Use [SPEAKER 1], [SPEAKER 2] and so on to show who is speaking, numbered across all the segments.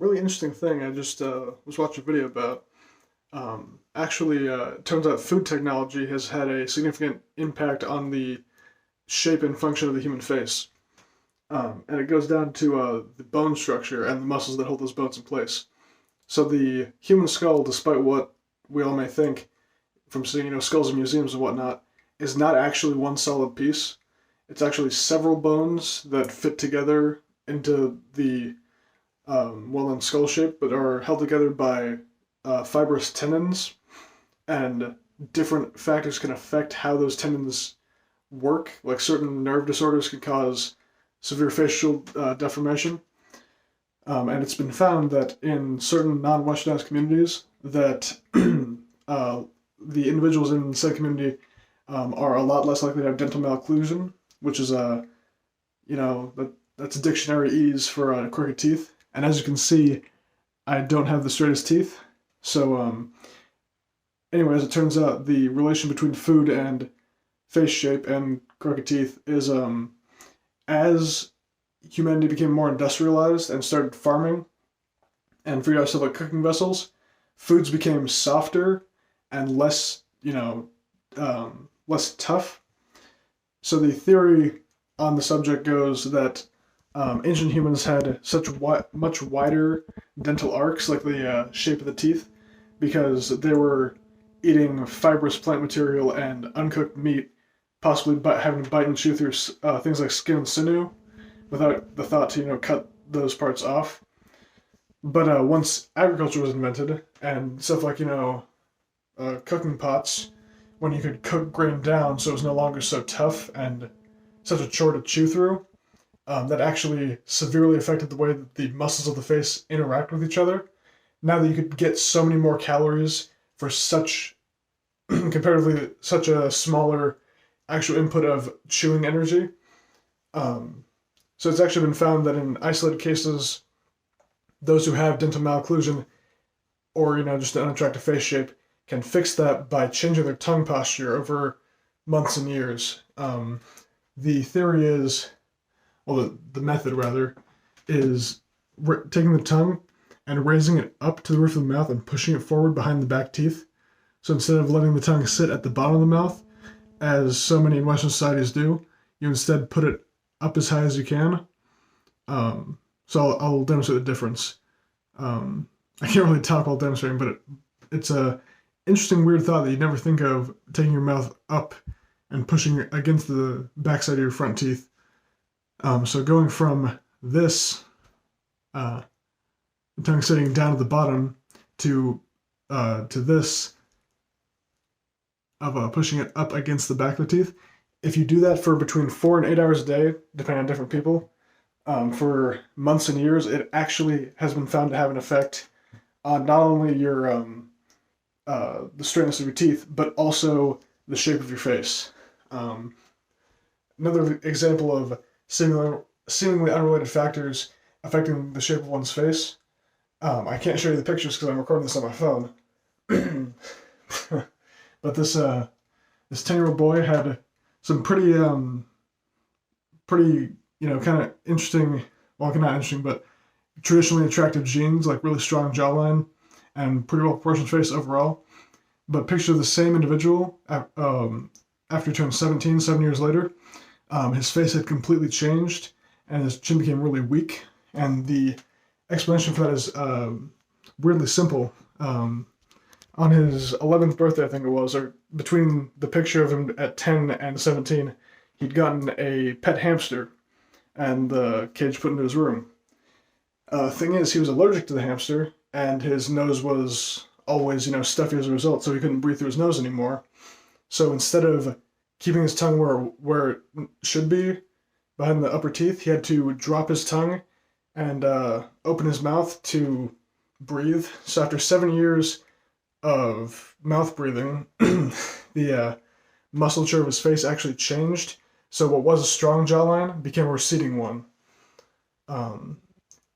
[SPEAKER 1] Really interesting thing I just was watching a video about. It turns out food technology has had a significant impact on the shape and function of the human face. And it goes down to the bone structure and the muscles that hold those bones in place. So the human skull, despite what we all may think from seeing, skulls in museums and whatnot, is not actually one solid piece. It's actually several bones that fit together into the well-known skull shape, but are held together by fibrous tendons, and different factors can affect how those tendons work. Like certain nerve disorders can cause severe facial deformation, and it's been found that in certain non-westernized communities that the individuals in said community are a lot less likely to have dental malocclusion, which is that's a dictionary ease for crooked teeth. And as you can see, I don't have the straightest teeth. So, anyways, it turns out the relation between food and face shape and crooked teeth is as humanity became more industrialized and started farming and figured out stuff like cooking vessels, foods became softer and less, less tough. So the theory on the subject goes that ancient humans had much wider dental arcs, like the shape of the teeth, because they were eating fibrous plant material and uncooked meat, possibly having to bite and chew through things like skin and sinew, without the thought to cut those parts off. But once agriculture was invented and stuff like cooking pots, when you could cook grain down so it was no longer so tough and such a chore to chew through, that actually severely affected the way that the muscles of the face interact with each other. Now that you could get so many more calories for such, comparatively, such a smaller actual input of chewing energy. So it's actually been found that in isolated cases, those who have dental malocclusion or, just an unattractive face shape can fix that by changing their tongue posture over months and years. The theory is, well, the method rather, is taking the tongue and raising it up to the roof of the mouth and pushing it forward behind the back teeth. So instead of letting the tongue sit at the bottom of the mouth, as so many in Western societies do, you instead put it up as high as you can. So I'll demonstrate the difference. I can't really talk while demonstrating, but it's a interesting, weird thought that you'd never think of, taking your mouth up and pushing it against the backside of your front teeth. So going from this, the tongue sitting down at the bottom, to this of pushing it up against the back of the teeth. If you do that for between 4 and 8 hours a day, depending on different people, for months and years, it actually has been found to have an effect on not only your the straightness of your teeth, but also the shape of your face. Another example of seemingly unrelated factors affecting the shape of one's face. I can't show you the pictures because I'm recording this on my phone. But this 10-year-old boy had some pretty kind of interesting, well, not interesting, but traditionally attractive genes, like really strong jawline and pretty well proportioned face overall. But picture the same individual after he turned 17, 7 years later. His face had completely changed and his chin became really weak. And the explanation for that is weirdly simple. On his 11th birthday, I think it was, or between the picture of him at 10 and 17, he'd gotten a pet hamster and the cage put into his room. Thing is, he was allergic to the hamster, and his nose was always, stuffy as a result, so he couldn't breathe through his nose anymore. So instead of keeping his tongue where it should be, behind the upper teeth, he had to drop his tongue and open his mouth to breathe. So after 7 years of mouth breathing, the musculature of his face actually changed. So what was a strong jawline became a receding one.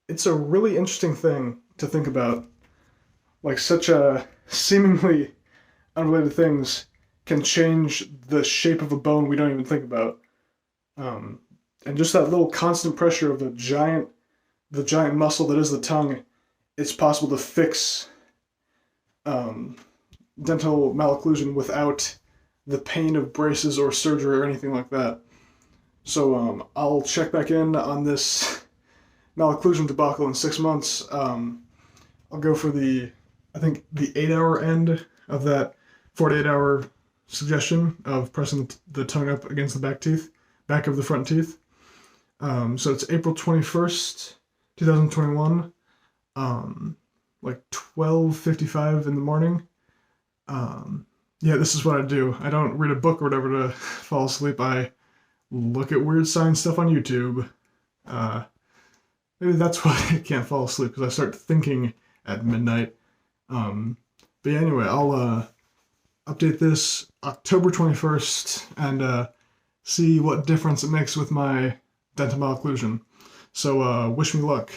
[SPEAKER 1] It's a really interesting thing to think about. Like, such a seemingly unrelated things can change the shape of a bone we don't even think about. And just that little constant pressure of the giant muscle that is the tongue it's possible to fix dental malocclusion without the pain of braces or surgery or anything like that. So I'll check back in on this malocclusion debacle in 6 months. I'll go for the 8-hour end of that 48-hour suggestion of pressing the tongue up against the back of the front teeth. So it's April 21st, 2021, like 12:55 in the morning. Yeah, this is what I do. I don't read a book or whatever to fall asleep. I look at weird science stuff on YouTube. Maybe that's why I can't fall asleep, because I start thinking at midnight. But yeah, anyway, I'll update this October 21st and see what difference it makes with my dental malocclusion. So wish me luck.